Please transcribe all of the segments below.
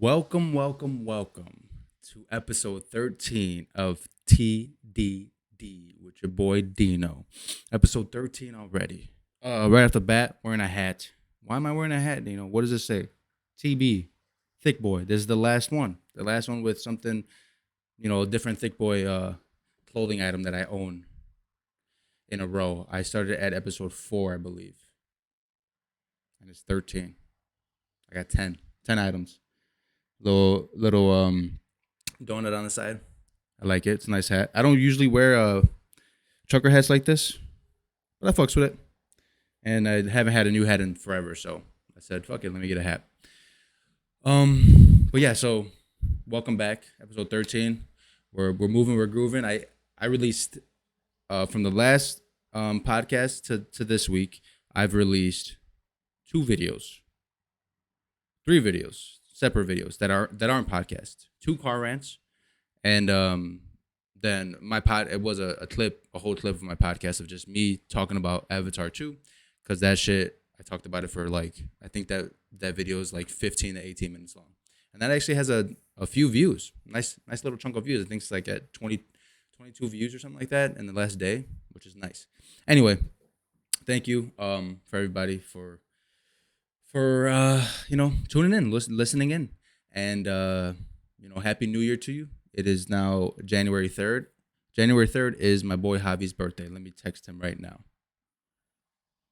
Welcome to episode 13 of TDD with your boy Dino. Episode 13 already. Right off the bat, wearing a hat. Why am I wearing a hat, Dino? What does it say? TB, Thick Boy. This is the last one. The last one with something, a different Thick Boy clothing item that I own in a row. I started at episode 4, I believe. And it's 13. I got 10 items. Little donut on the side. I like it. It's a nice hat. I don't usually wear trucker hats like this, but I fucks with it. And I haven't had a new hat in forever, so I said, "Fuck it, let me get a hat." But yeah, so welcome back, episode 13. We're moving, we're grooving. I released from the last podcast to this week. I've released 3 videos, separate videos that aren't podcasts. 2 car rants, and then it was a whole clip of my podcast of just me talking about Avatar 2, because that shit I talked about it for I think that video is 15 to 18 minutes long, and that actually has a few views, nice little chunk of views. I think it's at 22 views or something like that in the last day, which is nice. Anyway, thank you for everybody for tuning in, listening in, and happy New Year to you. It is now January 3rd. January 3rd is my boy Javi's birthday. Let me text him right now.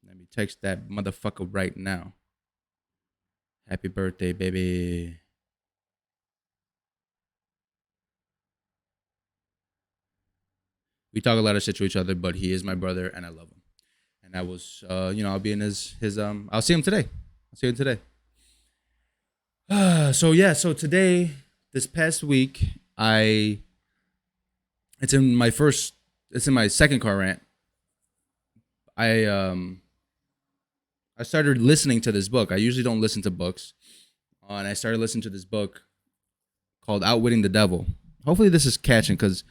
Let me text that motherfucker right now. Happy birthday, baby. We talk a lot of shit to each other, but he is my brother and I love him. And I was I'll be in his I'll see him today. So today, this past week, it's in my second car rant. I started listening to this book. I usually don't listen to books. And I started listening to this book called Outwitting the Devil. Hopefully this is catching, because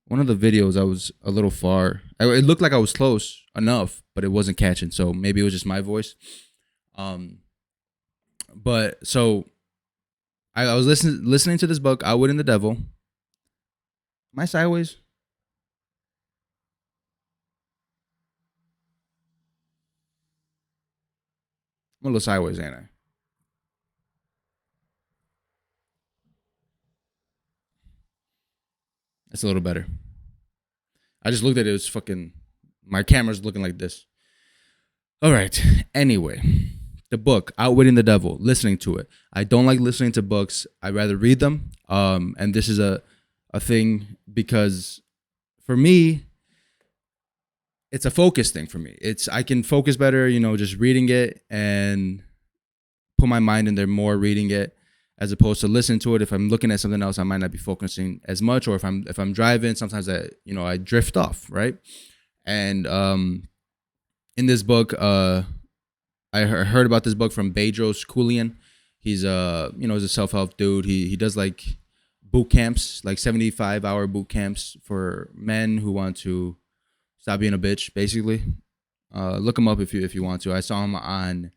one of the videos I was a little far. It looked like I was close enough, but it wasn't catching. So maybe it was just my voice. But so I was listening to this book, Outwitting the Devil. Am I sideways? I'm a little sideways, ain't I? That's a little better. I just looked at it. It was fucking... My camera's looking like this. All right. Anyway, the book, Outwitting the Devil, listening to it. I don't like listening to books. I'd rather read them. And this is a thing because for me, it's a focus thing for me. I can focus better, just reading it and put my mind in there more reading it, as opposed to listening to it. If I'm looking at something else, I might not be focusing as much. Or if I'm driving, sometimes I drift off, right? And in this book, I heard about this book from Bedros Keuilian. He's he's a self-help dude. He does boot camps, 75-hour boot camps for men who want to stop being a bitch, basically. Look him up if you want to. I saw him on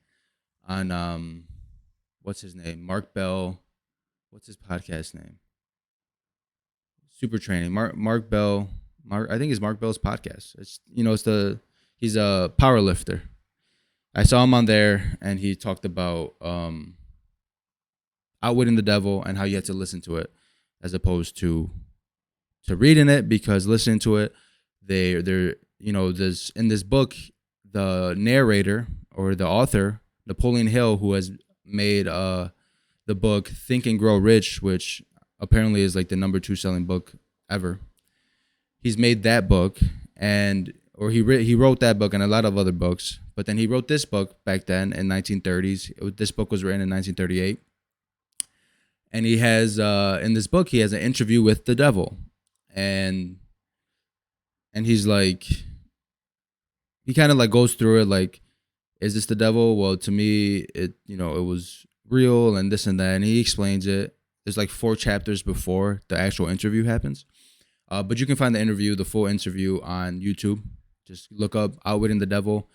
what's his name? Mark Bell. What's his podcast name? Super Training. Mark Bell. I think it's Mark Bell's podcast. He's a power lifter. I saw him on there, and he talked about Outwitting the Devil and how you have to listen to it as opposed to reading it, because listening to it, they're there's in this book, the narrator or the author, Napoleon Hill, who has made the book Think and Grow Rich, which apparently is the number 2 selling book ever. He's made that book, he wrote that book and a lot of other books, but then he wrote this book back then in 1930s. This book was written in 1938. And he has in this book, he has an interview with the devil, and he's he kind of goes through it, is this the devil? Well, to me, it was real and this and that, and he explains it. There's 4 chapters before the actual interview happens, but you can find the full interview on YouTube. Just look up Outwitting the Devil.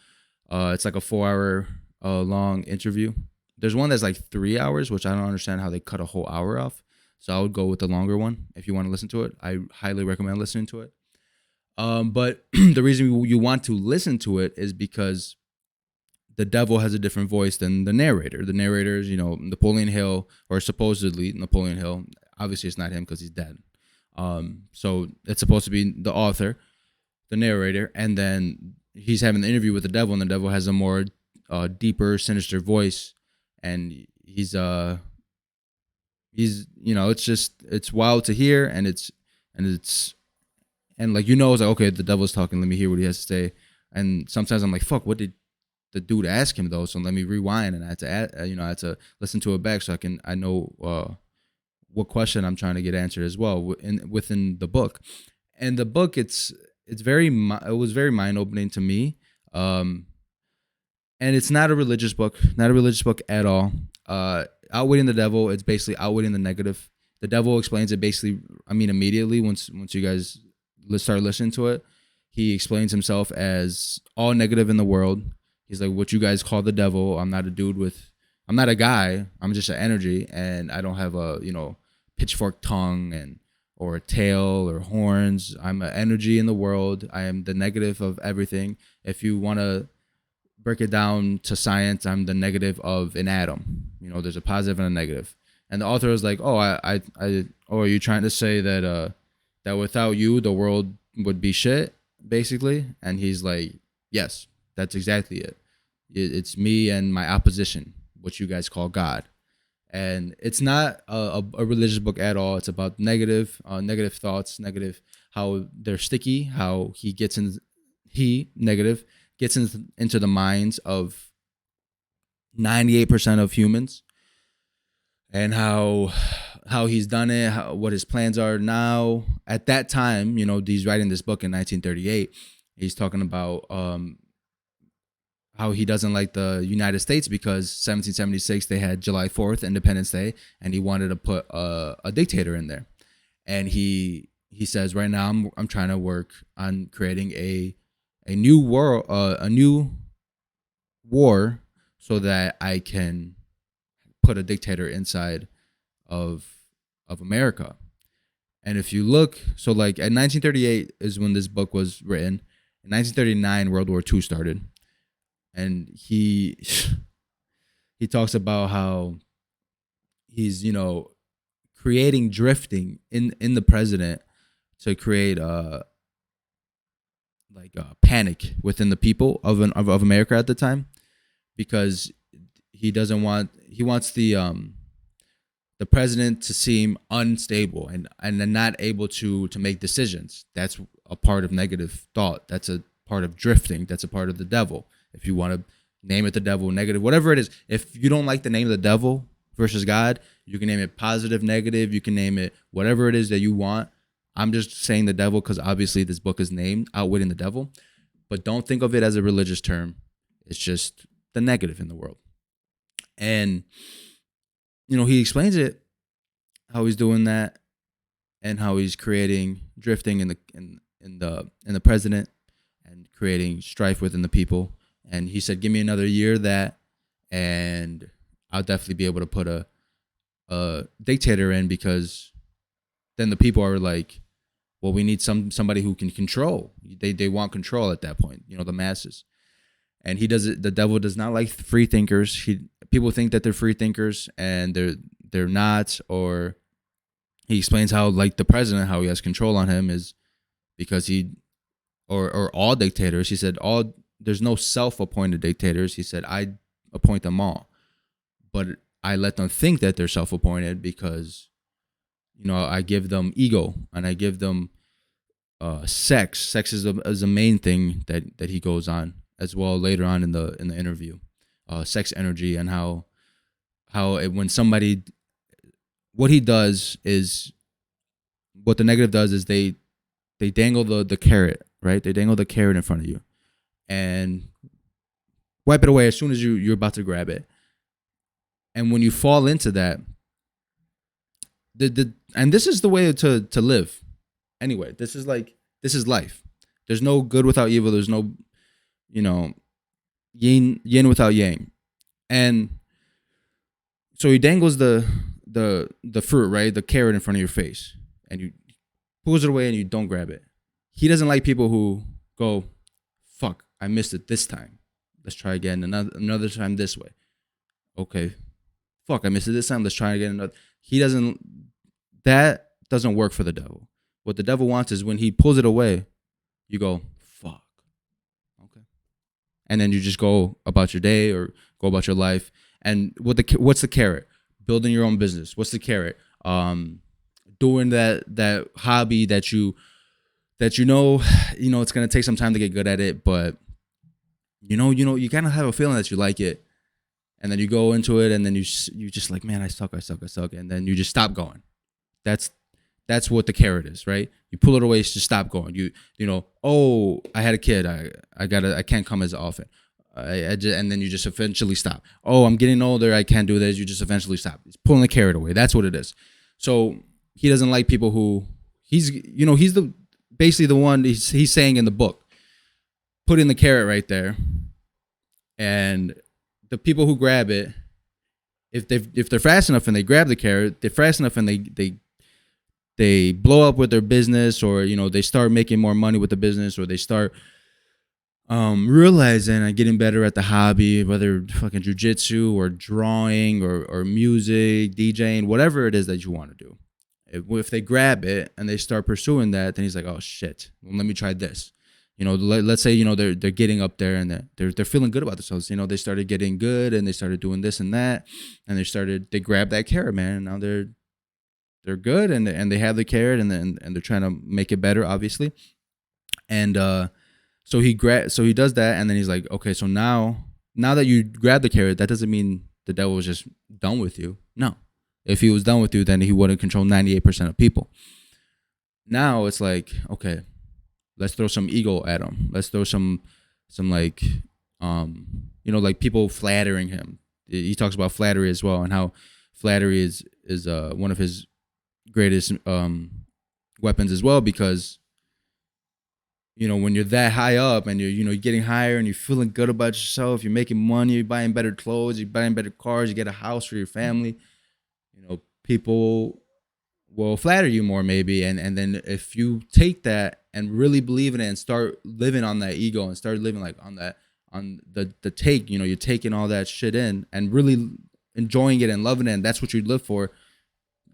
It's a 4-hour long interview, There's one that's like 3 hours, which I don't understand how they cut a whole hour off. So I would go with the longer one if you want to listen to it. I highly recommend listening to it. But the reason you want to listen to it is because the devil has a different voice than the narrator. The narrator is, Napoleon Hill, or supposedly Napoleon Hill. Obviously, it's not him because he's dead. So it's supposed to be the author, the narrator, and then he's having the interview with the devil, and the devil has a more deeper, sinister voice, and he's it's wild to hear, and it's like, it's like, okay, the devil's talking, let me hear what he has to say. And sometimes I'm like, fuck, what did the dude ask him though? So let me rewind, and I had to I had to listen to it back so I know what question I'm trying to get answered as well within the book. And the book, it was very mind opening to me. And it's not a religious book at all. Outwitting the Devil, it's basically outwitting the negative. The devil explains it basically, immediately once you guys start listening to it. He explains himself as all negative in the world. He's like, what you guys call the devil, I'm not a guy, I'm just an energy, and I don't have a, pitchfork tongue or a tail or horns. I'm an energy in the world. I am the negative of everything. If you want to break it down to science, I'm the negative of an atom. There's a positive and a negative. And the author is like, oh, are you trying to say that that without you, the world would be shit, basically? And he's like, yes, that's exactly it. It's me and my opposition, what you guys call God. And it's not a religious book at all. It's about negative thoughts, how they're sticky, how negative gets into the minds of 98% of humans, and how he's done it, what his plans are now. At that time, he's writing this book in 1938. He's talking about how he doesn't like the United States because 1776 they had July 4th, Independence Day, and he wanted to put a dictator in there. And he says, right now I'm trying to work on creating a new world, a new war, so that I can put a dictator inside of America. And if you look, so like at 1938 is when this book was written. In 1939, World War II started. And he talks about how he's, creating drifting in the president to create like a panic within the people of America at the time, because he wants the president to seem unstable and not able to make decisions. That's a part of negative thought. That's a part of drifting. That's a part of the devil. If you want to name it the devil, negative, whatever it is. If you don't like the name of the devil versus God, you can name it positive, negative. You can name it whatever it is that you want. I'm just saying the devil because obviously this book is named Outwitting the Devil. But don't think of it as a religious term. It's just the negative in the world. And, he explains it, how he's doing that, and how he's creating drifting in the president and creating strife within the people. And he said, give me another year that, and I'll definitely be able to put a dictator in, because then the people are like, well, we need somebody who can control. They want control at that point, the masses. And he does it. The devil does not like free thinkers. People think that they're free thinkers, and they're not. Or he explains how, like the president, how he has control on him is because or all dictators. He said there's no self-appointed dictators. He said, I appoint them all, but I let them think that they're self-appointed because, I give them ego, and I give them sex. Sex is a main thing that he goes on as well later on in the interview. Sex energy, and how when somebody, what he does is, what the negative does is they dangle the carrot, right? They dangle the carrot in front of you and wipe it away as soon as you're about to grab it. And when you fall into that, and this is the way to live. Anyway, this is life. There's no good without evil. There's no, yin without yang. And So he dangles the fruit, right, the carrot in front of your face, and you pulls it away and you don't grab it. He doesn't like people who go, "Fuck, I missed it this time. Let's try again another time this way." Okay, fuck, I missed it this time. Let's try again another. He doesn't. That doesn't work for the devil. What the devil wants is when he pulls it away, you go, "Fuck." Okay, and then you just go about your day or go about your life. And what's the carrot? Building your own business. What's the carrot? Doing that hobby that you know it's gonna take some time to get good at it, but you kind of have a feeling that you like it, and then you go into it, and then you just like, man, I suck, and then you just stop going. That's what the carrot is, right? You pull it away, just stop going. Oh, I had a kid, I can't come as often. And then you just eventually stop. Oh, I'm getting older, I can't do this. You just eventually stop. It's pulling the carrot away. That's what it is. So he doesn't like people who he's the basically the one he's saying in the book, putting the carrot right there, and the people who grab it, if they're fast enough and they grab the carrot, they're fast enough and they blow up with their business, or they start making more money with the business, or they start realizing and getting better at the hobby, whether fucking jujitsu or drawing or music, DJing, whatever it is that you want to do. If they grab it and they start pursuing that, then he's like, oh shit, well, let me try this. Let's say they're getting up there and they're feeling good about themselves. They started getting good and they started doing this and that, and they grabbed that carrot, man, and now they're good and they have the carrot and they're trying to make it better, obviously. And so he does that, and then he's like, okay, so now that you grab the carrot, that doesn't mean the devil was just done with you. No. If he was done with you, then he wouldn't control 98% of people. Now it's like, okay, let's throw some ego at him. Let's throw some like, like people flattering him. He talks about flattery as well, and how flattery is one of his greatest weapons as well, because when you're that high up and you're getting higher and you're feeling good about yourself, you're making money, you're buying better clothes, you're buying better cars, you get a house for your family, people will flatter you more maybe, and then if you take that and really believe in it and start living on that ego and start living like on the take, you're taking all that shit in and really enjoying it and loving it, and that's what you live for,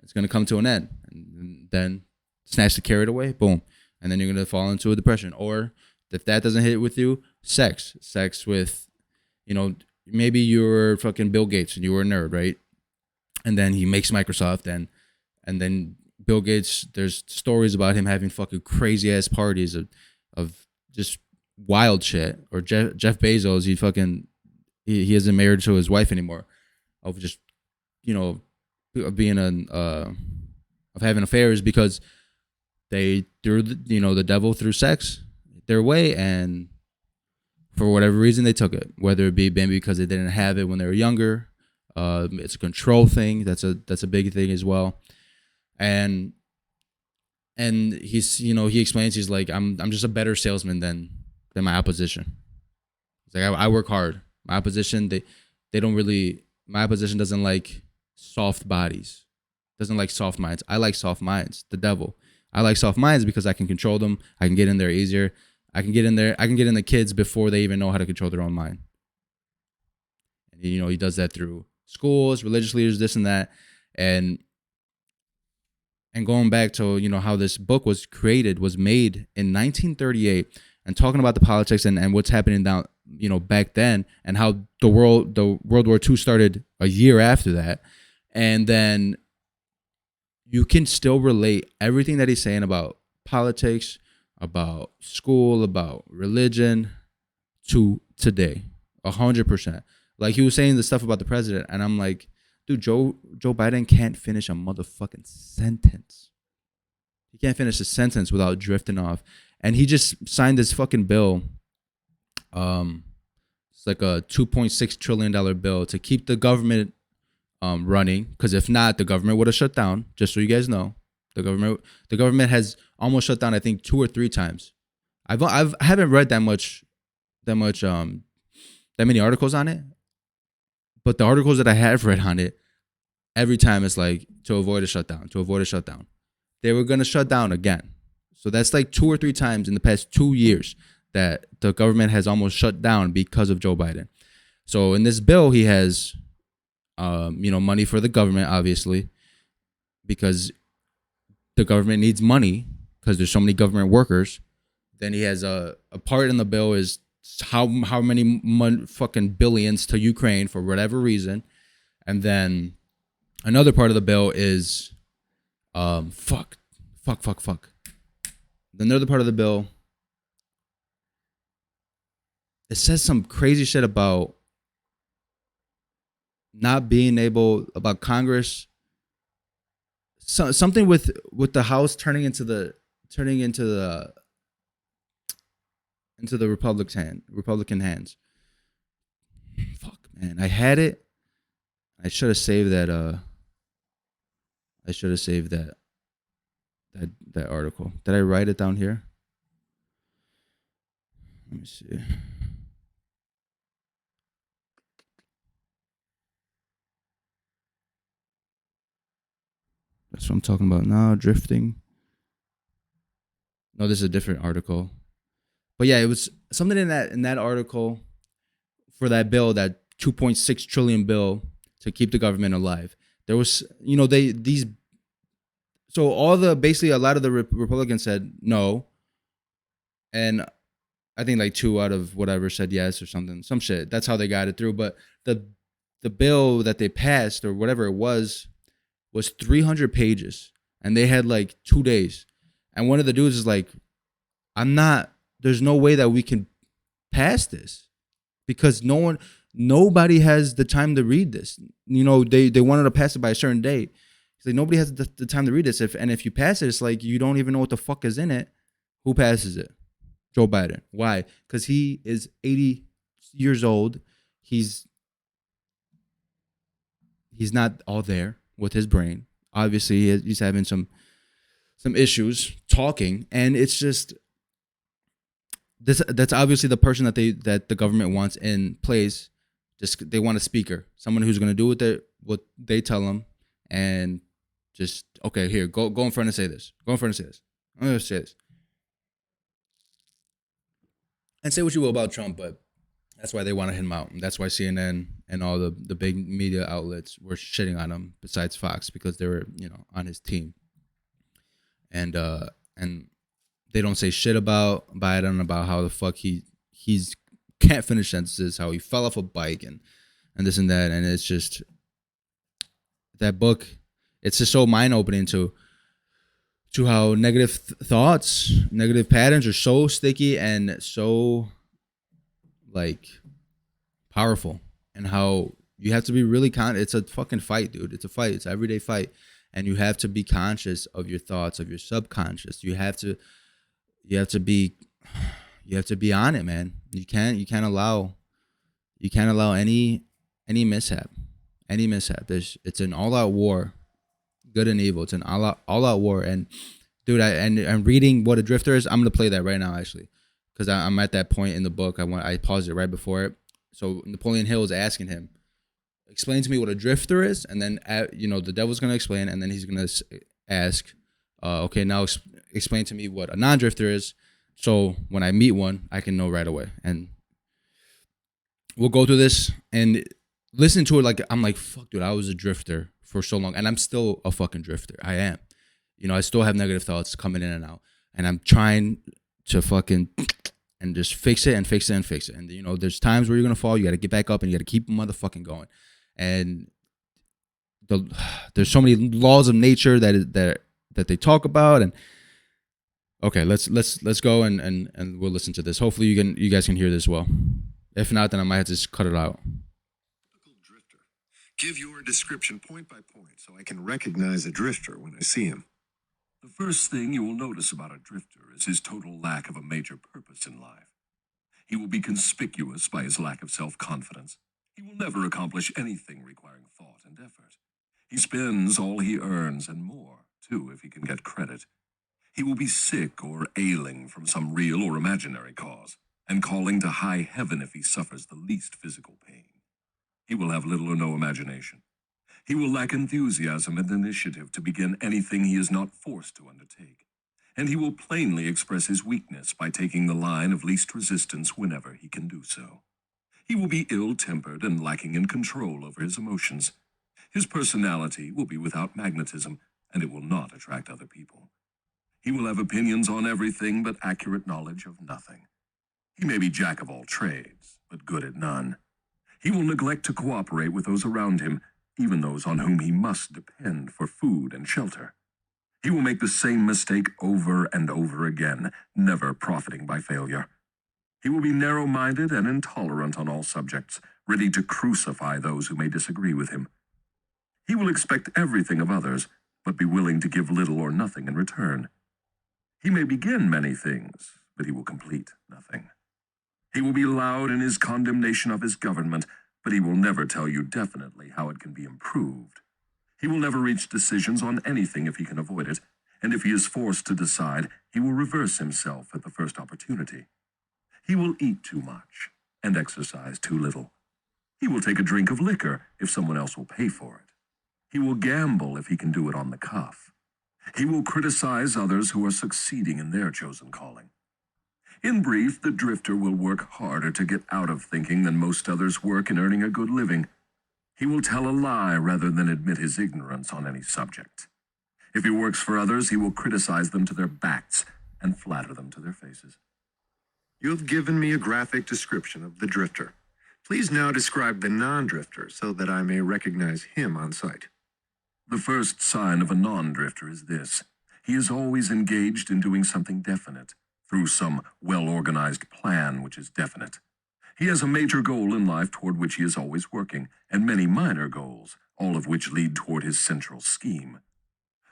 it's going to come to an end, and then snatch the carrot away, boom, and then you're going to fall into a depression. Or if that doesn't hit with you, sex with, maybe you're fucking Bill Gates and you were a nerd, right? And then he makes Microsoft, and then Bill Gates, there's stories about him having fucking crazy ass parties of just wild shit. Or Jeff Bezos, he isn't married to his wife anymore, of just of being of having affairs because they threw the devil threw sex their way, and for whatever reason they took it, whether it be maybe because they didn't have it when they were younger. It's a control thing. That's a big thing as well. And he's he explains, he's like, I'm just a better salesman than my opposition. He's like, I work hard. My opposition, my opposition doesn't like soft bodies, doesn't like soft minds. I like soft minds. The devil. I like soft minds because I can control them. I can get in there easier. I can get in the kids before they even know how to control their own mind. And he does that through schools, religious leaders, this and that, and going back to how this book was made in 1938, and talking about the politics and what's happening down back then, and how the World War II started a year after that, and then you can still relate everything that he's saying about politics, about school, about religion to today, 100%. Like, he was saying the stuff about the president, and I'm like, dude, Joe Biden can't finish a motherfucking sentence. He can't finish a sentence without drifting off. And he just signed this fucking bill. It's like a $2.6 trillion bill to keep the government running. Because if not, the government would have shut down. Just so you guys know, the government has almost shut down, I think, 2 or 3 times. I haven't read that many articles on it. But the articles that I have read on it, every time it's like to avoid a shutdown, to avoid a shutdown. They were gonna shut down again. So that's like 2 or 3 times in the past 2 years that the government has almost shut down because of Joe Biden. So in this bill, he has, money for the government, obviously, because the government needs money because there's so many government workers. Then he has a part in the bill is how many fucking billions to Ukraine for whatever reason, and then another part of the bill is fuck. Another part of the bill, it says some crazy shit about not being able, about Congress, something with the House turning into the Republican hands. Fuck, man, I had it. I should have saved that. I should have saved that article. Did I write it down here? Let me see. That's what I'm talking about now. Drifting. No, this is a different article. But yeah, it was something in that article for that bill, that 2.6 trillion bill to keep the government alive. There was, so basically a lot of the Republicans said no, and I think like 2 out of whatever said yes or something, some shit. That's how they got it through. But the bill that they passed or whatever it was 300 pages, and they had like 2 days. And one of the dudes is like, there's no way that we can pass this because nobody has the time to read this. They wanted to pass it by a certain date. It's like nobody has the time to read this. If you pass it, it's like you don't even know what the fuck is in it. Who passes it? Joe Biden. Why? Because he is 80 years old. He's not all there with his brain. Obviously, he's having some issues talking, and it's just that's obviously the person that the government wants in place. Just they want a speaker, someone who's going to do what they tell them, and just okay, here, go in front and say this. Go in front and say this. I'm going to say this. And say what you will about Trump, but that's why they wanted him out. And that's why CNN and all the big media outlets were shitting on him, besides Fox, because they were, on his team. And they don't say shit about Biden, about how the fuck he's can't finish sentences, how he fell off a bike and this and that. And it's just that book, it's just so mind opening to how negative thoughts, negative patterns are so sticky and so like powerful, and how you have to be really it's a fucking fight, dude. It's a fight. It's an everyday fight, and you have to be conscious of your thoughts, of your subconscious. You have to be on it, man. You can't allow any mishap. It's an all-out war, good and evil. It's an all-out war. And dude, I'm reading What a Drifter Is. I'm gonna play that right now, actually, because I'm at that point in the book. I paused it right before it. So Napoleon Hill is asking him, explain to me what a drifter is, and then the devil's gonna explain, and then he's gonna ask, okay, now explain to me what a non-drifter is, so when I meet one, I can know right away. And we'll go through this and listen to it like I'm like, fuck, dude, I was a drifter for so long, and I'm still a fucking drifter. I am. I still have negative thoughts coming in and out, and I'm trying to fucking and just fix it and fix it and fix it. And there's times where you're gonna fall. You got to get back up and you got to keep motherfucking going. And there's so many laws of nature that they talk about. And okay, let's go and we'll listen to this. Hopefully you guys can hear this well. If not, then I might have to just cut it out. Drifter. Give your description point by point so I can recognize a drifter when I see him. The first thing you will notice about a drifter is his total lack of a major purpose in life. He will be conspicuous by his lack of self-confidence. He will never accomplish anything requiring thought and effort. He spends all he earns and more, too, if he can get credit. He will be sick or ailing from some real or imaginary cause, and calling to high heaven if he suffers the least physical pain. He will have little or no imagination. He will lack enthusiasm and initiative to begin anything he is not forced to undertake. And he will plainly express his weakness by taking the line of least resistance whenever he can do so. He will be ill-tempered and lacking in control over his emotions. His personality will be without magnetism, and it will not attract other people. He will have opinions on everything but accurate knowledge of nothing. He may be jack of all trades, but good at none. He will neglect to cooperate with those around him, even those on whom he must depend for food and shelter. He will make the same mistake over and over again, never profiting by failure. He will be narrow-minded and intolerant on all subjects, ready to crucify those who may disagree with him. He will expect everything of others, but be willing to give little or nothing in return. He may begin many things, but he will complete nothing. He will be loud in his condemnation of his government, but he will never tell you definitely how it can be improved. He will never reach decisions on anything if he can avoid it, and if he is forced to decide, he will reverse himself at the first opportunity. He will eat too much and exercise too little. He will take a drink of liquor if someone else will pay for it. He will gamble if he can do it on the cuff. He will criticize others who are succeeding in their chosen calling. In brief, the drifter will work harder to get out of thinking than most others work in earning a good living. He will tell a lie rather than admit his ignorance on any subject. If he works for others, he will criticize them to their backs and flatter them to their faces. You have given me a graphic description of the drifter. Please now describe the non-drifter so that I may recognize him on sight. The first sign of a non-drifter is this. He is always engaged in doing something definite, through some well-organized plan which is definite. He has a major goal in life toward which he is always working, and many minor goals, all of which lead toward his central scheme.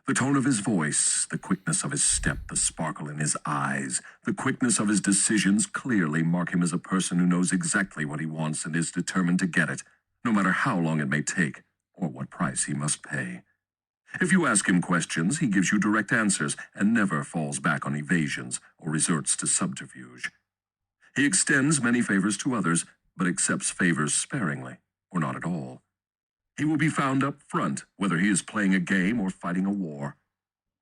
The tone of his voice, the quickness of his step, the sparkle in his eyes, the quickness of his decisions clearly mark him as a person who knows exactly what he wants and is determined to get it, no matter how long it may take, or what price he must pay. If you ask him questions, he gives you direct answers and never falls back on evasions or resorts to subterfuge. He extends many favors to others, but accepts favors sparingly, or not at all. He will be found up front, whether he is playing a game or fighting a war.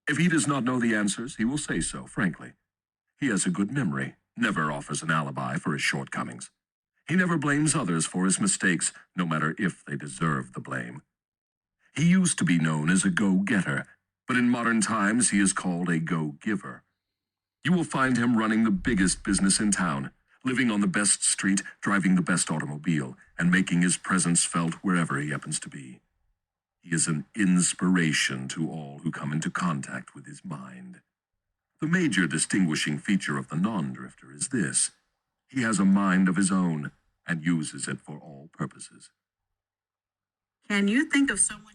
If he does not know the answers, he will say so, frankly. He has a good memory, never offers an alibi for his shortcomings. He never blames others for his mistakes, no matter if they deserve the blame. He used to be known as a go-getter, but in modern times he is called a go-giver. You will find him running the biggest business in town, living on the best street, driving the best automobile, and making his presence felt wherever he happens to be. He is an inspiration to all who come into contact with his mind. The major distinguishing feature of the non-drifter is this. He has a mind of his own and uses it for all purposes. Can you think of someone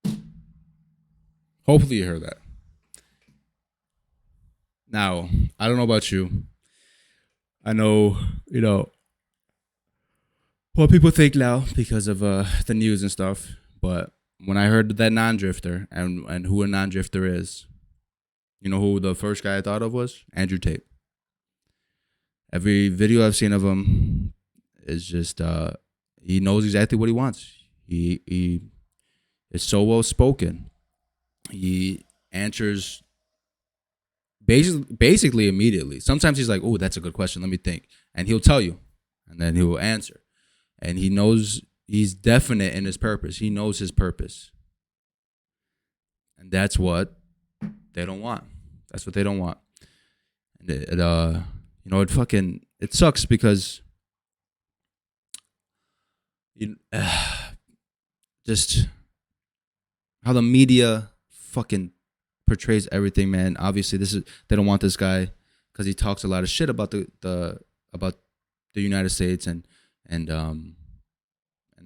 you know? Hopefully you heard that. Now, I don't know about you. I know, what people think now because of the news and stuff. But when I heard that non-drifter and who a non-drifter is, you know who the first guy I thought of was? Andrew Tate. Every video I've seen of him is just, he knows exactly what he wants. He is so well spoken. He answers basically immediately. Sometimes he's like, "Oh, that's a good question. Let me think," and he'll tell you, and then he will answer. And he knows, he's definite in his purpose. He knows his purpose, and that's what they don't want. That's what they don't want. And it sucks because just how the media fucking portrays everything, man. Obviously, they don't want this guy because he talks a lot of shit about the United States and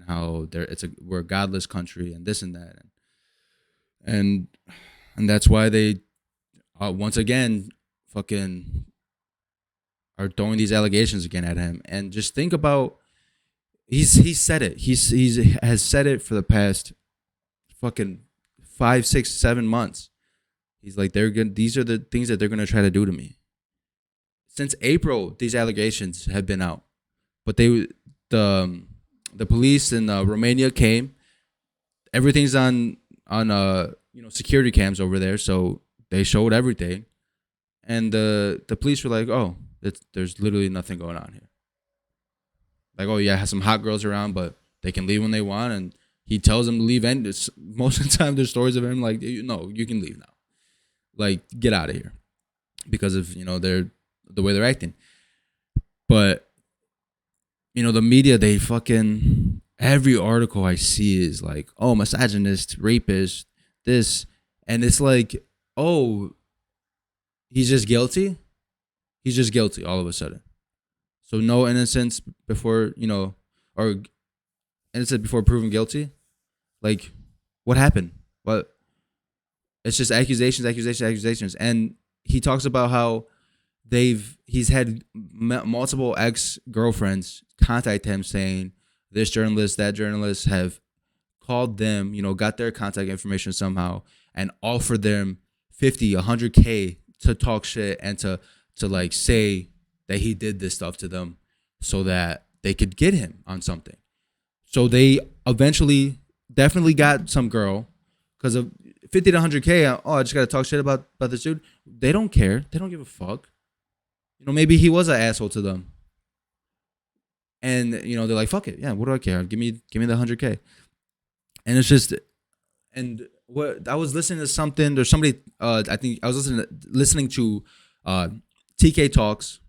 how we're a godless country and this and that and that's why they once again fucking are throwing these allegations again at him. And just think about, he's said it. He has said it for the past fucking 5, 6, 7 months. He's like, these are the things that they're gonna try to do to me. Since April, these allegations have been out, but the The police in Romania came. Everything's on security cams over there, so they showed everything. And the police were like, "Oh, there's literally nothing going on here." Like, "Oh yeah, has some hot girls around, but they can leave when they want." And he tells them to leave. And most of the time, there's stories of him like, "No, you can leave now. Like, get out of here," because of the way they're acting. But the media, they fucking every article I see is like, "Oh, misogynist, rapist, this," and it's like, "Oh, he's just guilty. He's just guilty all of a sudden." So no innocence before or innocent before proven guilty. Like, what happened? What? It's just accusations, accusations, accusations. And he talks about how he's had multiple ex girlfriends contact him saying this journalist, that journalist have called them, got their contact information somehow and offered them 50, 100K to talk shit and to like say that he did this stuff to them so that they could get him on something. So they eventually definitely got some girl because of 50 to 100K. Oh, I just got to talk shit about this dude. They don't care. They don't give a fuck. Maybe he was an asshole to them. And, they're like, fuck it. Yeah, what do I care? Give me the 100K. And it's just, and what I was listening to something, there's somebody, I think I was listening to TK Talks.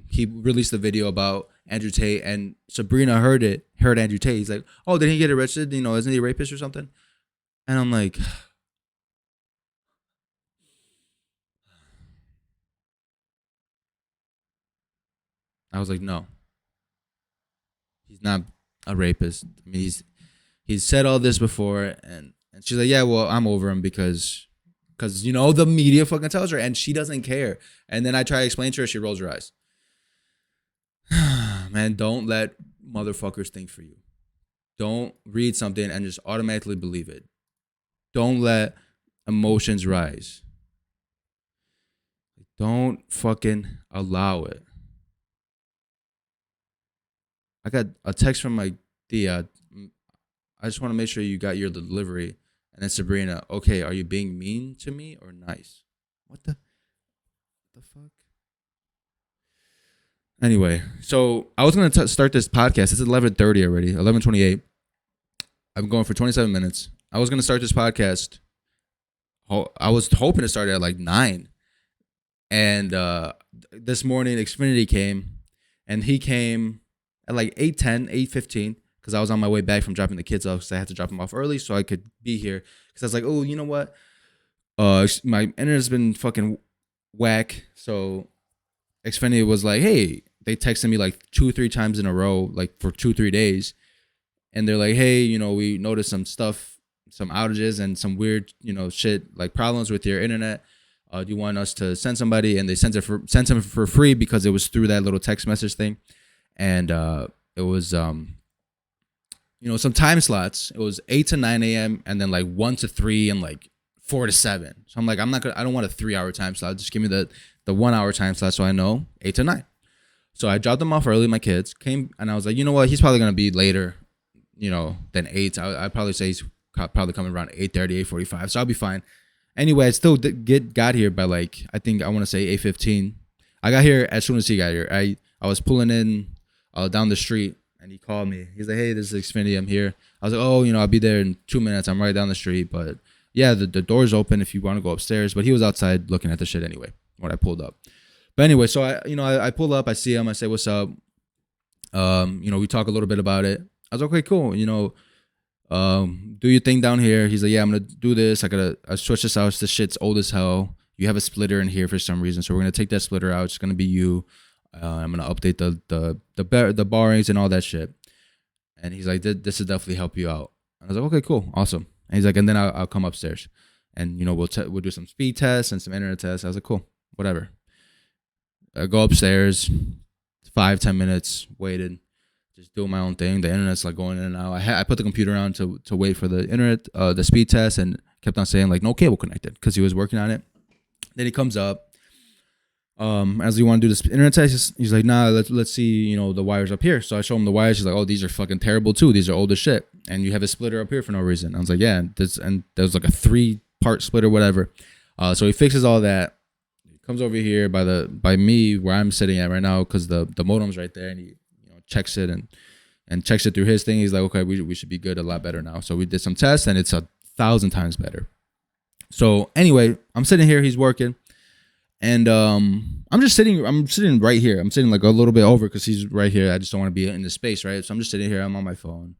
He released a video about Andrew Tate, and Sabrina heard Andrew Tate. He's like, oh, didn't he get arrested? Isn't he a rapist or something? And I'm like, I was like, no, he's not a rapist. I mean, he's said all this before, and she's like, yeah, well, I'm over him because the media fucking tells her, and she doesn't care. And then I try to explain to her, she rolls her eyes. Man, don't let motherfuckers think for you. Don't read something and just automatically believe it. Don't let emotions rise. Don't fucking allow it. I got a text from my Thea. I just want to make sure you got your delivery. And then Sabrina, okay, are you being mean to me or nice? What the fuck? Anyway, so I was going to start this podcast. It's 11:30 already, 11:28. I'm going for 27 minutes. I was going to start this podcast. I was hoping to start it at like 9. And this morning, Xfinity came. And he came at like 8:10, 8:15. Because I was on my way back from dropping the kids off. Because I had to drop them off early so I could be here. Because I was like, oh, you know what? My internet's been fucking whack. So Xfinity was like, hey, they texted me like 2-3 times in a row, like for 2-3 days. And they're like, hey, we noticed some stuff, some outages and some weird, shit, like problems with your internet. Do you want us to send somebody? And they sent them for free because it was through that little text message thing. And it was, some time slots. It was 8 to 9 a.m. and then like 1 to 3 and like 4 to 7. So I'm like, I don't want a 3-hour time slot. Just give me the 1-hour time slot so I know 8 to 9. So I dropped them off early. My kids came and I was like, you know what? He's probably going to be later, than 8. I'd probably say he's probably coming around 8:30, 8:45. So I'll be fine. Anyway, I still got here by like, I think I want to say 8:15. I got here as soon as he got here. I was pulling in down the street and he called me. He's like, hey, this is Xfinity. I'm here. I was like, oh, I'll be there in 2 minutes. I'm right down the street. But yeah, the door's open if you want to go upstairs. But he was outside looking at the shit anyway when I pulled up. But anyway, so I pull up, I see him, I say, what's up? We talk a little bit about it. I was like, okay, cool. Do your thing down here. He's like, yeah, I'm going to do this. I switch this out. This shit's old as hell. You have a splitter in here for some reason. So we're going to take that splitter out. It's going to be you. I'm going to update the barrings and all that shit. And he's like, this will definitely help you out. And I was like, okay, cool. Awesome. And he's like, and then I'll come upstairs and, we'll do some speed tests and some internet tests. I was like, cool, whatever. I go upstairs, 5-10 minutes, waited, just doing my own thing. The internet's like going in and out. I put the computer on to wait for the internet, the speed test, and kept on saying like no cable connected because he was working on it. Then he comes up, as you want to do this internet test, he's like, nah, let's see, the wires up here. So I show him the wires. He's like, oh, these are fucking terrible too. These are old as shit. And you have a splitter up here for no reason. I was like, yeah, and there's like a 3-part splitter, whatever. So he fixes all that. He comes over here by me where I'm sitting at right now, because the modem's right there, and he checks it and checks it through his thing. He's like, okay, we should be good, a lot better now. So we did some tests, and it's 1,000 times better. So anyway, I'm sitting here, he's working, and I'm sitting right here. I'm sitting like a little bit over because he's right here. I just don't want to be in the space, right? So I'm just sitting here. I'm on my phone,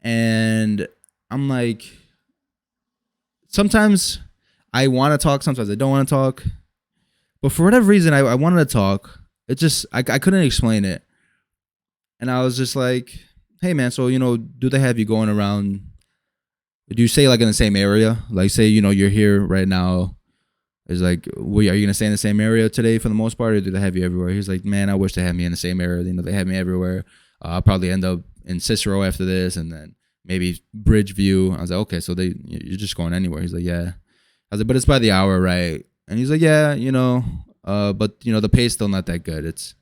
and I'm like, sometimes I want to talk, sometimes I don't want to talk, but for whatever reason, I wanted to talk. It just I couldn't explain it. And I was just like, hey, man, so, do they have you going around? Do you stay like in the same area? Like, say, you're here right now. It's like, are you going to stay in the same area today for the most part, or do they have you everywhere? He's like, man, I wish they had me in the same area. They have me everywhere. I'll probably end up in Cicero after this, and then maybe Bridgeview. I was like, okay, so you're just going anywhere. He's like, yeah. I was like, but it's by the hour, right? And he's like, yeah, but, the pay's still not that good. It's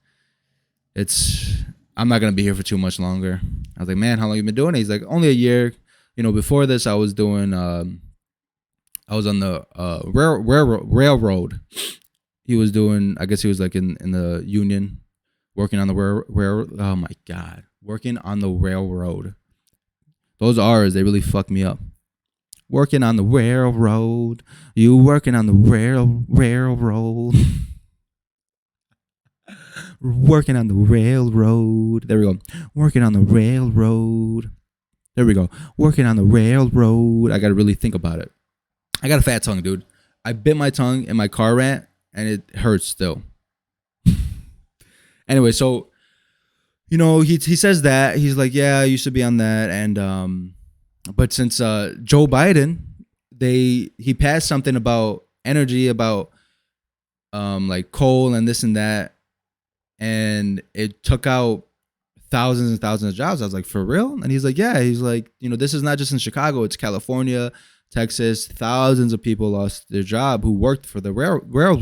I'm not going to be here for too much longer. I was like, man, how long you been doing it? He's like, only a year. Before this, I was doing, I was on the railroad. He was doing, I guess he was like in the union, working on the railroad. Oh my God. Working on the railroad. Those R's, they really fuck me up. Working on the railroad. You working on the railroad. Working on the railroad. There we go. Working on the railroad. There we go. Working on the railroad. I got to really think about it. I got a fat tongue, dude. I bit my tongue in my car rant, and it hurts still. Anyway, so, he says that. He's like, yeah, I used to be on that. And, but since Joe Biden, he passed something about energy, about like coal and this and that. And it took out thousands and thousands of jobs. I was like, for real? And he's like, yeah. He's like, this is not just in Chicago. It's California, Texas. Thousands of people lost their job who worked for the railroad,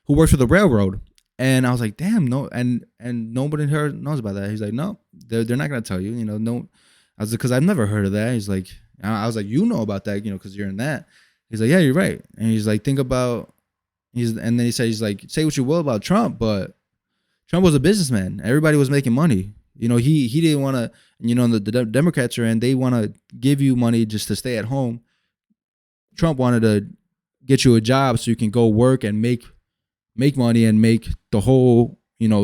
who worked for the railroad. And I was like, damn, no. And nobody here knows about that. He's like, no, they're not going to tell you, no. I was like, because I've never heard of that. He's like, I was like, about that, because you're in that. He's like, yeah, you're right. And he's like, think about, and then he said, he's like, say what you will about Trump, but Trump was a businessman. Everybody was making money. He didn't want to, the Democrats are in, they want to give you money just to stay at home. Trump wanted to get you a job so you can go work and make money and make the whole,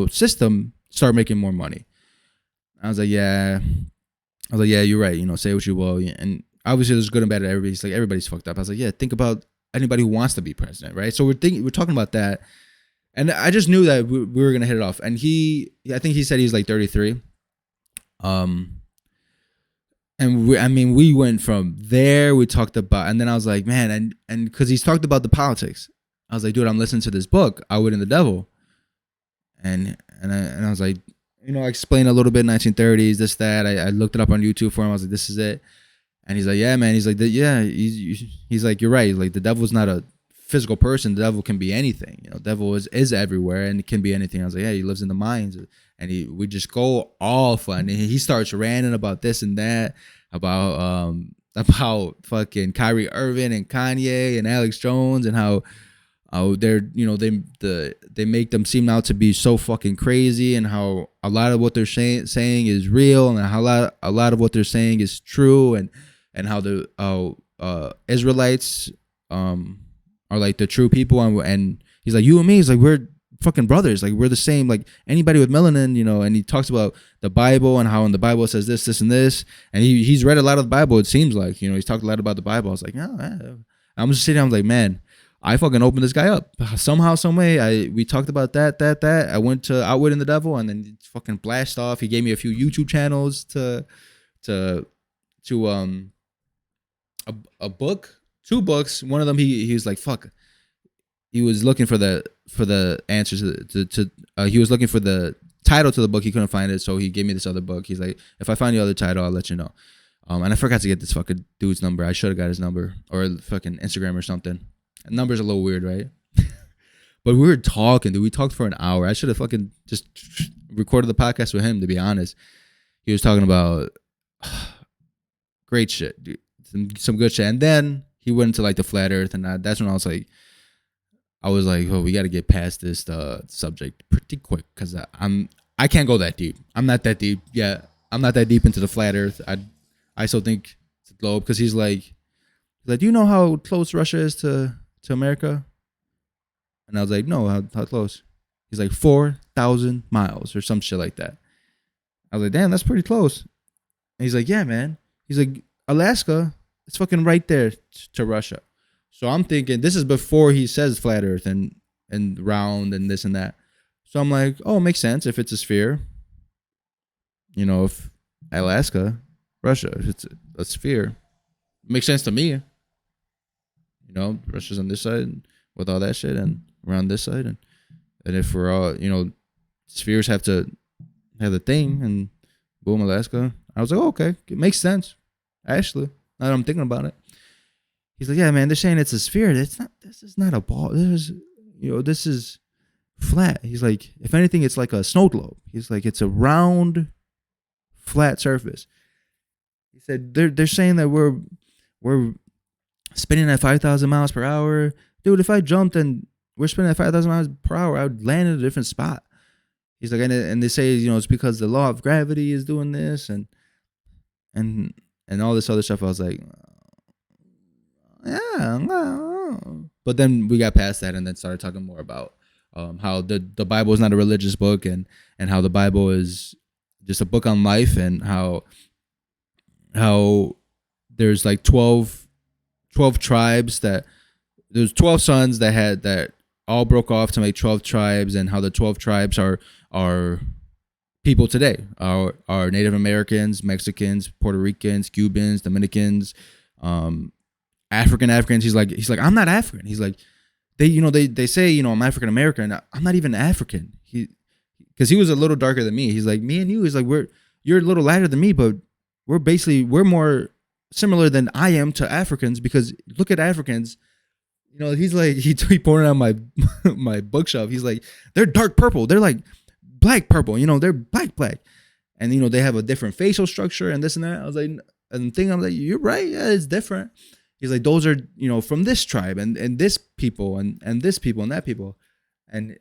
system start making more money. I was like, yeah, you're right. Say what you will. And obviously there's good and bad at everybody. He's like, everybody's fucked up. I was like, yeah, think about anybody who wants to be president, right? So we're talking about that, and I just knew that we were gonna hit it off. And I think he said he's like 33, and we went from there. We talked about, and then I was like, man, and because he's talked about the politics, I was like, dude, I'm listening to this book, Outwitting the Devil, and I was like, I explained a little bit 1930s, this that. I looked it up on YouTube for him. I was like, this is it. And he's like, yeah, man. He's like, yeah. He's like, you're right. Like, the devil's not a physical person. The devil can be anything. Devil is everywhere, and it can be anything. I was like, yeah, he lives in the minds, and we just go all fun. And he starts ranting about this and that, about fucking Kyrie Irving and Kanye and Alex Jones, and how they're they make them seem now to be so fucking crazy, and how a lot of what they're saying is real, and how a lot of what they're saying is true, and how the Israelites are like the true people, and he's like, you and me, he's like, we're fucking brothers, like we're the same, like anybody with melanin, and he talks about the Bible and how in the Bible it says this and this, and he's read a lot of the Bible, it seems like, he's talked a lot about the Bible. I was like, yeah. I'm just sitting, I'm like, man, I fucking opened this guy up somehow, some way. We talked about that. I went to Outwitting the Devil, and then he fucking blasted off. He gave me a few YouTube channels to a book, 2 books. One of them he was like, fuck. He was looking for the answers to he was looking for the title to the book. He couldn't find it, so he gave me this other book. He's like, if I find the other title, I'll let you know. And I forgot to get this fucking dude's number. I should have got his number, or fucking Instagram or something. Number's a little weird, right? But we were talking, dude. We talked for an hour. I should have fucking just recorded the podcast with him, to be honest. He was talking about great shit, dude. Some good shit. And then he went into like the flat earth, and that's when I was like, oh, we got to get past this subject pretty quick, because I can't go that deep. I'm not that deep. Yeah, I'm not that deep into the flat earth. I still think it's a globe, because he's like, do you know how close Russia is to America? And I was like, no, how close? He's like 4,000 miles or some shit like that. I was like, damn, that's pretty close. And he's like, yeah, man. He's like, Alaska, it's fucking right there to Russia. So I'm thinking, this is before he says flat earth and round and this and that. So I'm like, oh, it makes sense if it's a sphere. You know, if Alaska, Russia, if it's a sphere, it makes sense to me. You know, Russia's on this side with all that shit, and around this side, and if we're all, you know, spheres have to have the thing, and boom, Alaska. I was like, oh, okay, it makes sense. Actually, now that I'm thinking about it, he's like, yeah, man, they're saying it's a sphere. It's not. This is not a ball. This is flat. He's like, if anything, it's like a snow globe. He's like, it's a round, flat surface. He said they're saying that we're spinning at 5,000 miles per hour. Dude, if I jumped and we're spinning at 5,000 miles per hour, I would land in a different spot. He's like, and they say, you know, it's because the law of gravity is doing this and all this other stuff. I was like, yeah. But then we got past that and then started talking more about how the Bible is not a religious book, and how the Bible is just a book on life, and how there's like 12 tribes, that there's 12 sons that all broke off to make 12 tribes, and how the 12 tribes are people today, are Native Americans, Mexicans, Puerto Ricans, Cubans, Dominicans, Africans. He's like, I'm not African. He's like, they say, you know, I'm African American. I'm not even African. Because he was a little darker than me. He's like, me and you. He's like, you're a little lighter than me, but we're more similar than I am to Africans, because look at Africans. You know, he's like, he pointed out my bookshelf. He's like, they're dark purple. They're like black purple. You know, they're black. And, you know, they have a different facial structure and this and that. I was like, I'm like, you're right. Yeah, it's different. He's like, those are, you know, from this tribe and this people and this people and that people. And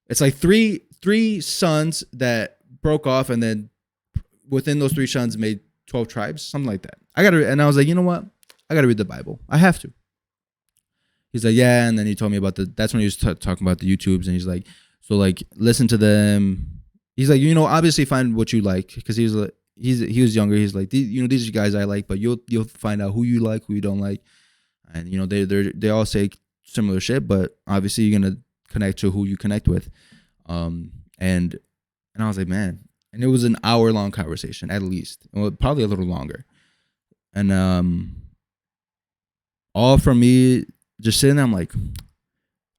it's like three sons that broke off, and then within those three sons made 12 tribes, something like that. And I was like, you know what? I got to read the Bible. I have to. He's like, yeah. And then he told me about that's when he was talking about the YouTubes. And he's like, so like, listen to them. He's like, you know, obviously find what you like. Because he was younger. He's like, you know, these are guys I like, but you'll find out who you like, who you don't like. And, you know, they all say similar shit, but obviously you're going to connect to who you connect with. And I was like, man. And it was an hour-long conversation, at least. Well, probably a little longer. And all from me just sitting there, I'm like,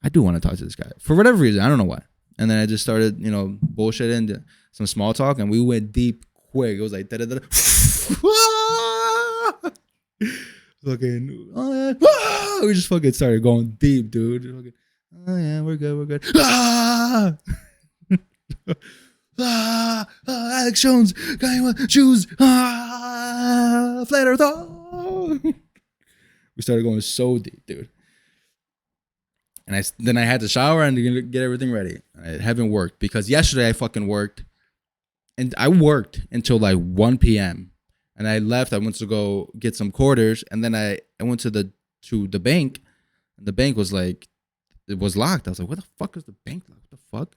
I do want to talk to this guy. For whatever reason, I don't know why. And then I just started, you know, bullshitting, some small talk, and we went deep quick. It was like, da-da-da-da. Fucking, we just fucking started going deep, dude. Fucking, oh, yeah, we're good. Alex Jones, guy with shoes, flat earth. We started going so deep, dude. And then I had to shower and get everything ready. I haven't worked because yesterday I fucking worked, and I worked until like 1 p.m. And I left. I went to go get some quarters, and then I went to the bank, and the bank was like, it was locked. I was like, what the fuck is the bank locked? What the fuck?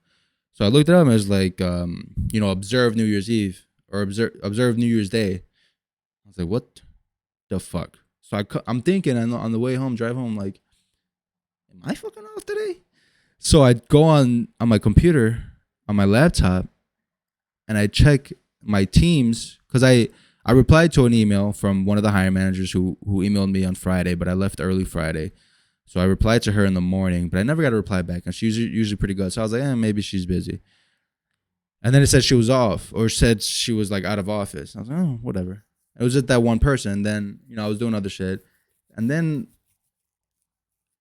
So I looked it up, and it was like, you know, observe New Year's Eve or observe New Year's Day. I was like, what the fuck? So I'm thinking on the way home, drive home, like, am I fucking off today? So I go on my computer, on my laptop, and I check my Teams, because I replied to an email from one of the hiring managers who emailed me on Friday, but I left early Friday. So I replied to her in the morning, but I never got a reply back, and she's usually pretty good. So I was like, maybe she's busy. And then it said she was off, or said she was like out of office. I was like, oh, whatever. It was just that one person. And then, you know, I was doing other shit. And then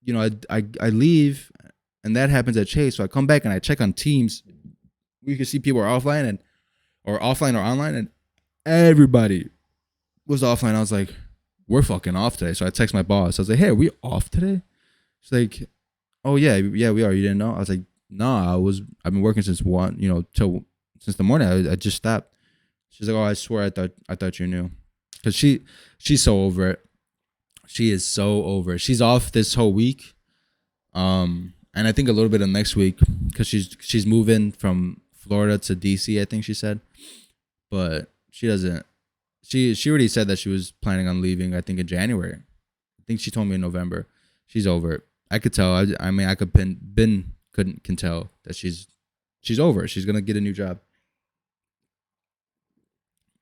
I leave, and that happens at Chase. So I come back and I check on Teams. We can see people are offline or online, and everybody was offline. I was like, we're fucking off today. So I text my boss. I was like, hey, are we off today? She's like, oh yeah, we are. You didn't know? I was like, no, I've been working since since the morning. I just stopped. She's like, oh, I swear I thought you knew. Cause she's so over it. She is so over it. She's off this whole week. And I think a little bit of next week because she's moving from Florida to DC, I think she said. But she doesn't. She already said that she was planning on leaving, I think in January. I think she told me in November. She's over it. I could tell. I mean, I could can tell that she's over it. She's gonna get a new job.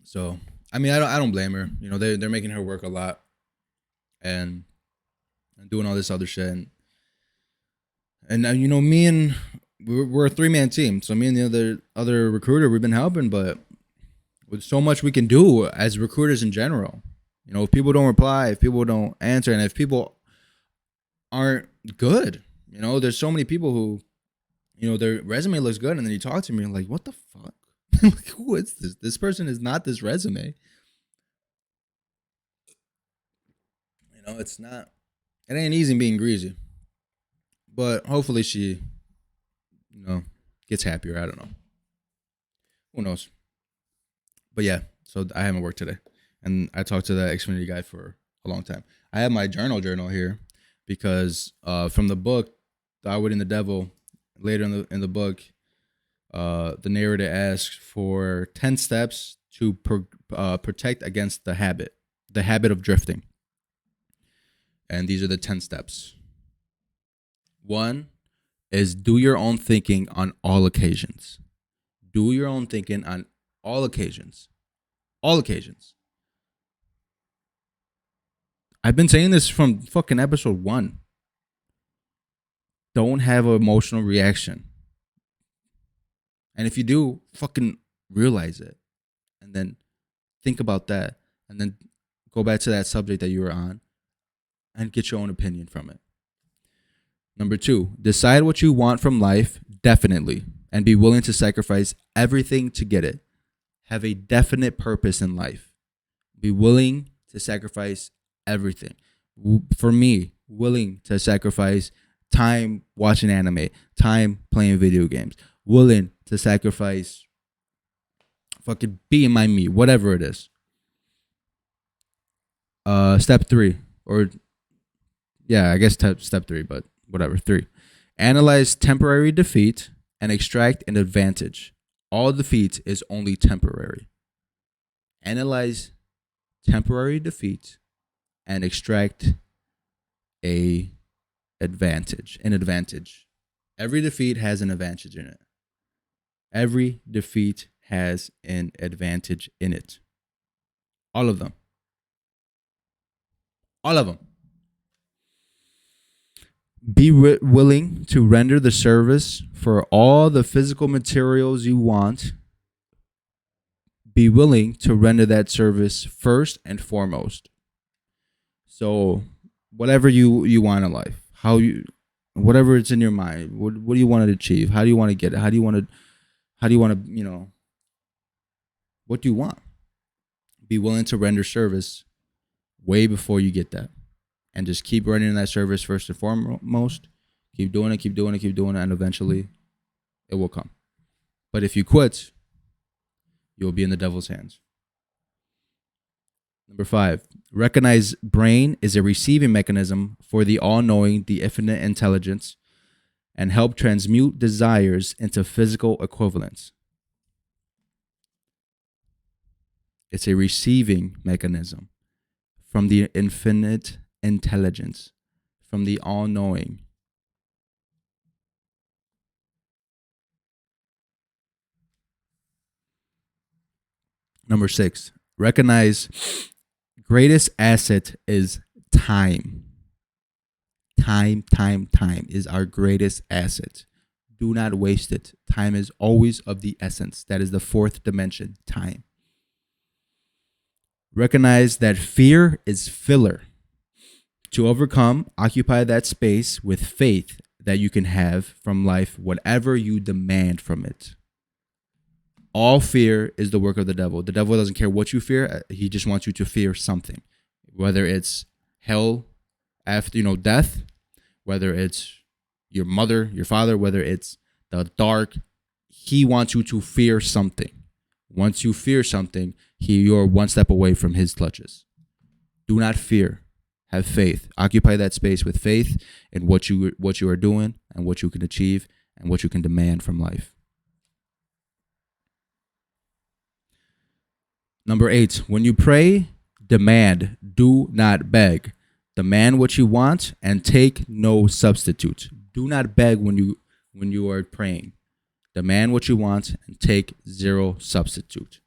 So I mean, I don't blame her. You know, they're making her work a lot and doing all this other shit. And you know, we're a 3-man team. So me and the other recruiter, we've been helping, but with so much we can do as recruiters in general. You know, if people don't reply, if people don't answer, and if people aren't good, you know, there's so many people who, you know, their resume looks good, and then you talk to me and like, what the fuck? Like, who is this? This person is not this resume. You know, it's not. It ain't easy being greasy. But hopefully she, you know, gets happier. I don't know. Who knows? But yeah, so I haven't worked today. And I talked to that Xfinity guy for a long time. I have my journal here because from the book, Outwitting the Devil, later in the book, the narrator asks for 10 steps to protect against the habit of drifting. And these are the 10 steps. 1 is do your own thinking on all occasions. Do your own thinking on all occasions. All occasions. I've been saying this from fucking episode 1. Don't have an emotional reaction. And if you do, fucking realize it. And then think about that. And then go back to that subject that you were on and get your own opinion from it. Number 2, decide what you want from life definitely and be willing to sacrifice everything to get it. Have a definite purpose in life. Be willing to sacrifice everything. For me, willing to sacrifice time watching anime, time playing video games, willing to sacrifice fucking being my me, whatever it is. Step 3, or yeah, I guess step 3, but whatever. 3, analyze temporary defeat and extract an advantage. All defeat is only temporary. Analyze temporary defeat and extract an advantage. Every defeat has an advantage in it. Every defeat has an advantage in it. All of them. All of them. Be willing to render the service for all the physical materials you want. Be willing to render that service first and foremost. So, whatever you want in life, whatever it's in your mind, what do you want to achieve? How do you want to get it? How do you want to, you know, what do you want? Be willing to render service way before you get that. And just keep running that service first and foremost. Keep doing it, and eventually it will come. But if you quit, you'll be in the devil's hands. Number 5, recognize brain is a receiving mechanism for the all-knowing, the infinite intelligence, and help transmute desires into physical equivalents. It's a receiving mechanism from the infinite intelligence, from the all-knowing. Number 6, recognize greatest asset is time. Time is our greatest asset. Do not waste it. Time is always of the essence. That is the 4th dimension, time. Recognize that fear is filler. To overcome, occupy that space with faith that you can have from life whatever you demand from it. All fear is the work of the devil. The devil doesn't care what you fear. He just wants you to fear something, whether it's hell after, death, whether it's your mother, your father, whether it's the dark. He wants you to fear something. Once you fear something, you're one step away from his clutches. Do not fear. Have faith. Occupy that space with faith in what you are doing and what you can achieve and what you can demand from life. Number 8, when you pray, demand, do not beg. Demand what you want and take no substitute. Do not beg when you are praying. Demand what you want and take zero substitute.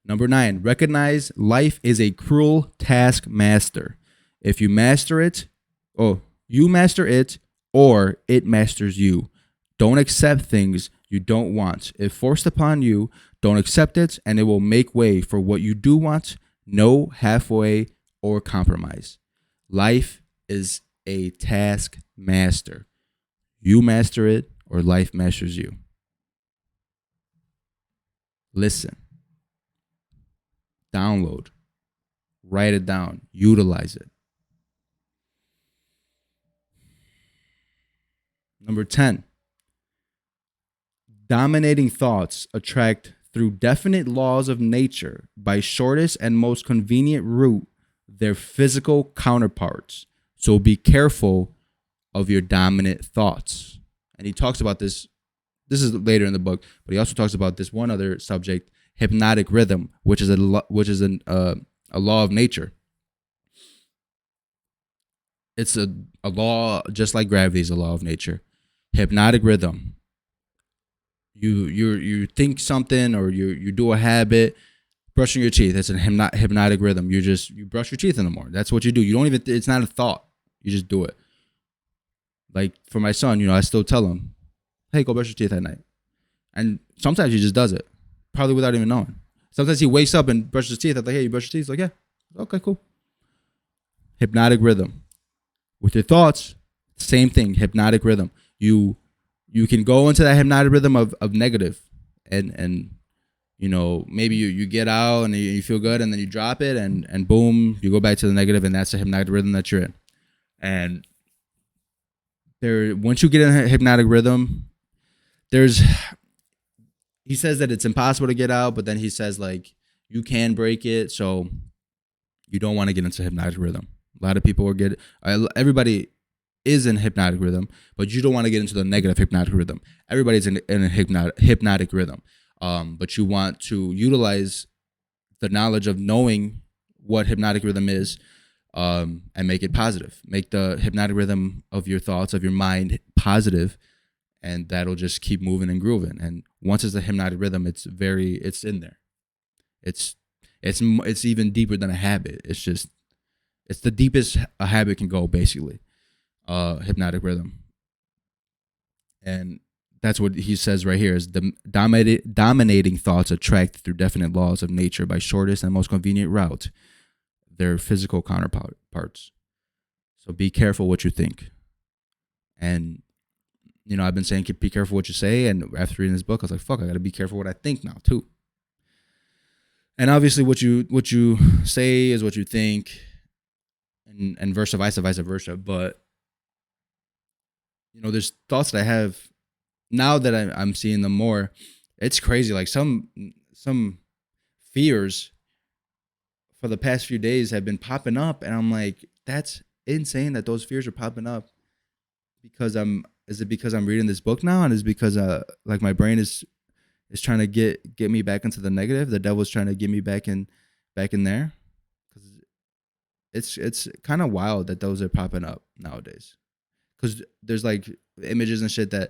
Number 9, recognize life is a cruel taskmaster. If you master it, you master it, or it masters you. Don't accept things you don't want. If forced upon you, don't accept it, and it will make way for what you do want. No halfway or compromise. Life is a taskmaster. You master it, or life masters you. Listen. Download, write it down, utilize it. Number 10, dominating thoughts attract through definite laws of nature by shortest and most convenient route their physical counterparts. So be careful of your dominant thoughts. And he talks about this. This is later in the book, but he also talks about this one other subject, hypnotic rhythm, which is a law of nature. It's a law just like gravity is a law of nature. Hypnotic rhythm. You think something or you do a habit, brushing your teeth. It's a hypnotic rhythm. You brush your teeth in the morning. That's what you do. You don't even. It's not a thought. You just do it. Like for my son, I still tell him, "Hey, go brush your teeth at night," and sometimes he just does it. Probably without even knowing. Sometimes he wakes up and brushes his teeth. I'm like, hey, you brush your teeth? He's like, yeah. Okay, cool. Hypnotic rhythm. With your thoughts, same thing. Hypnotic rhythm. You can go into that hypnotic rhythm of negative and maybe you get out and you feel good and then you drop it and boom, you go back to the negative, and that's the hypnotic rhythm that you're in. And once you get in a hypnotic rhythm, he says that it's impossible to get out, but then he says like you can break it, so you don't want to get into hypnotic rhythm. A lot of people everybody is in hypnotic rhythm, but you don't want to get into the negative hypnotic rhythm. Everybody's in a hypnotic rhythm, but you want to utilize the knowledge of knowing what hypnotic rhythm is, and make it positive. Make the hypnotic rhythm of your thoughts, of your mind, positive. And that'll just keep moving and grooving. And once it's a hypnotic rhythm, it's in there. It's even deeper than a habit. It's the deepest a habit can go, basically. Hypnotic rhythm. And that's what he says right here is the dominating thoughts attract through definite laws of nature by shortest and most convenient route their physical counterparts. So be careful what you think. And I've been saying, be careful what you say. And after reading this book, I was like, fuck, I got to be careful what I think now, too. And obviously, what you say is what you think, and vice versa. But, there's thoughts that I have now that I'm seeing them more. It's crazy. Like some fears for the past few days have been popping up. And I'm like, that's insane that those fears are popping up is it because I'm reading this book now, and is it because like my brain is trying to get me back into the negative? The devil's trying to get me back in there. Because it's kind of wild that those are popping up nowadays. Because there's like images and shit or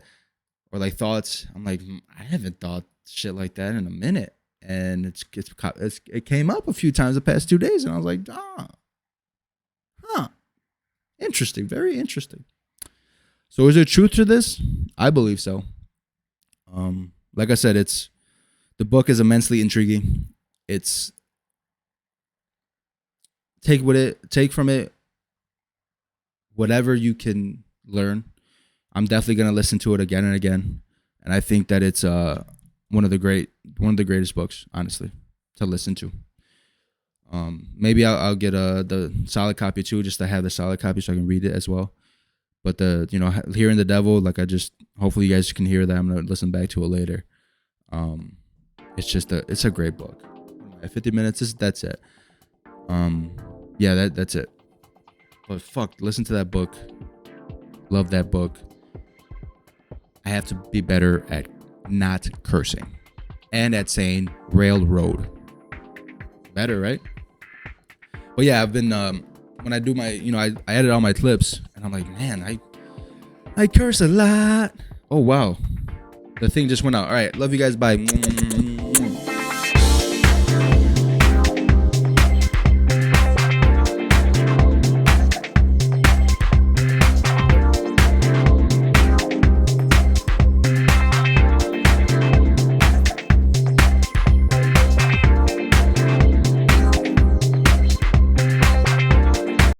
like thoughts. I'm like, I haven't thought shit like that in a minute, and it came up a few times the past 2 days, and I was like, interesting, very interesting. So is there truth to this? I believe so. Like I said, the book is immensely intriguing. It's take from it whatever you can learn. I'm definitely gonna listen to it again and again, and I think that it's one of the greatest books, honestly, to listen to. Maybe I'll get the solid copy too, just to have the solid copy so I can read it as well. But Hearing the Devil, like hopefully you guys can hear that. I'm gonna listen back to it later. It's a great book. 50 minutes, that's it. That's it. But fuck, listen to that book. Love that book. I have to be better at not cursing and at saying railroad. Better, right? But yeah, I've been when I do my, I edit all my clips, and I'm like, man, I curse a lot. Oh wow, the thing just went out. All right, love you guys. Bye.